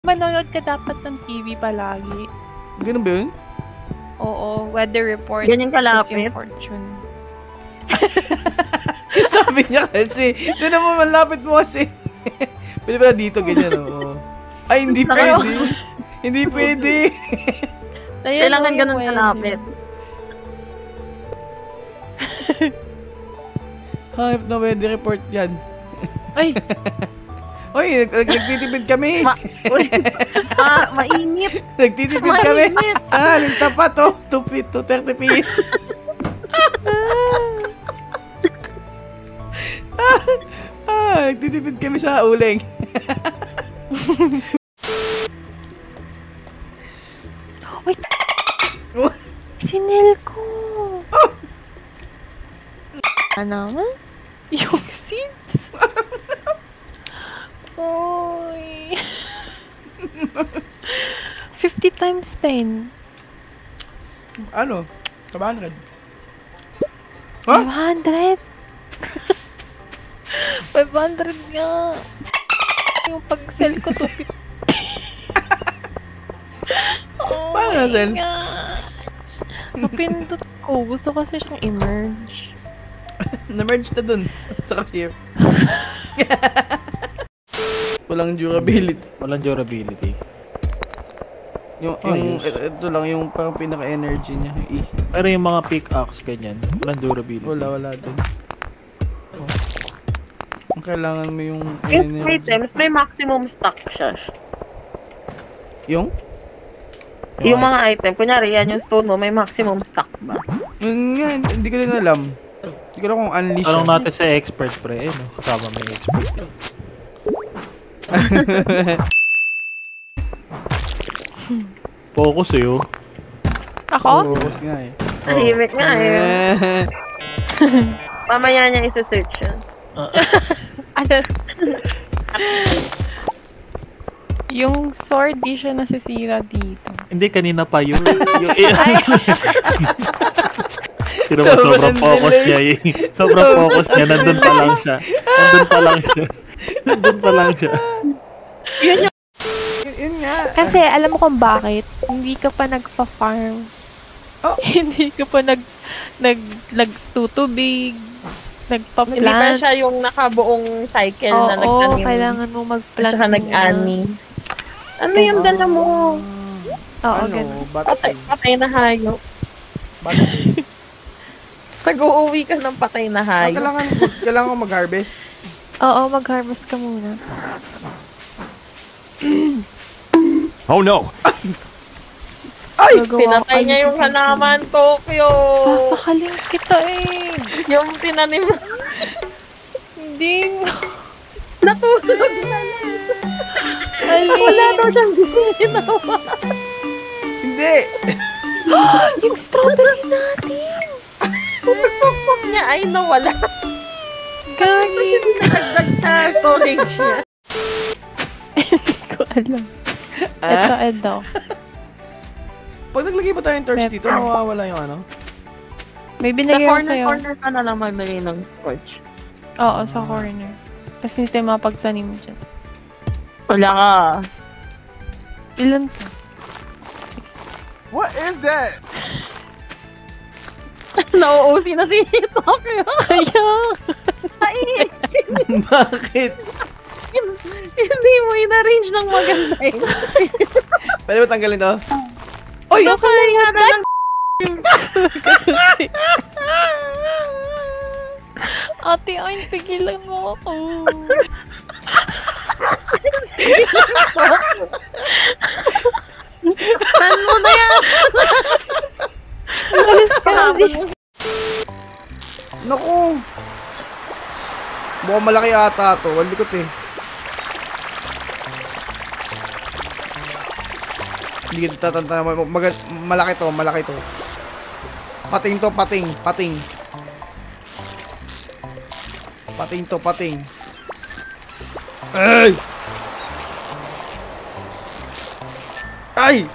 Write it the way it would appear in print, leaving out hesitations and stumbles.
Manonood ka dapat ng TV palagi. Ganun ba yun? Oo, weather report. Ganyan kalapit. Yung fortune. Sabi niya kasi, tinan mo, malapit mo kasi. Pwede pala dito, ganyan, oo. Ay, hindi pwede. Hindi pwede. Kailangan ganun kalapit. Hype na weather report yan. Ay! Oy, nagtitipid kami. Mainit. Nagtitipid kami. Linta pa to. 230 feet. Nagtitipid kami sa uling. Uy! Sinil ko. Ano naman? Yung seeds. Oy. 50 times 10. Ano? 500. Huh? 500? 500 nga. Yung pag-sell ko to 50. Oh, paano na sell? Napindot ko. Gusto kasi siyang emerge. Na-merge na dun. Sa cashier. Walang durability. Walang durability. Ito lang yung parang pinaka-energy niya. Pero yung mga pickaxe ganyan, walang durability. Wala dun. Ang kailangan mo yung items, may maximum stock siya. Yung? Yung mga item, kunyari yan yung stone mo, may maximum stock ba? Hindi ko din alam. Hindi ko alam kung unleash. Tanong natin sa expert pre, no? Kasama may expert. Focus eh, oh. Ako? Focus nga eh. Tahimik nga eh. Mamaya niya isa-search yun. Ano? Yung sword, di siya nasisira dito. Hindi, kanina pa yun. Tira mo, sobrang focus niya eh. Sobrang focus niya, nandun pa lang siya. Nandun pa lang siya. Yun nga. Kasi alam mo kung bakit? Hindi ka pa nagpa-farm. Oh. Hindi ka pa nagtutubig, nagpa-plant. Hindi pa siya yung nakabuong cycle na nagtanim. Oo, kailangan mo mag-plant. At saka nag-ani. Ano yung dala mo? Oo, ganun. Patay na hayop. Pag-uuwi ka ng patay na hayop. Kailangan ko mag-harvest? Oo, mag-harvest ka muna. Oh no! Ay! Pinatay niya yung halaman, Tokyo! Sasakalin kita eh! Yung tinanim mo. Hindi. Natulog na lang. Wala daw siyang ginawa. Hindi! Yung strawberry natin! Pupukpuk niya ay nawala. Gagi! Nagdagdag sa storage niya. Hindi ko alam. Ito. Pag naglagay pa tayong torch dito, mawawala yung ano? May binigay ko sa'yo. Sa corner ka na lang magbigay ng torch. Oo, sa corner. Kasi hindi tayo mapagtanim dyan. Wala ka. Ilan ka? What is that? Nauusi na si Tokyo. Kaya! Ay! Bakit? Hindi mo in-arrange ng maganda eh. Pwede ba tanggalin to? Uy! Kaya na lang. Ate, ay, pigilan mo ako. Saan mo na yan? Alis ka na dito. Naku! Mukhang malaki ata to. Walikot eh. Hindi kita tatanda. Malaki to. Pating to. Pating. Ay!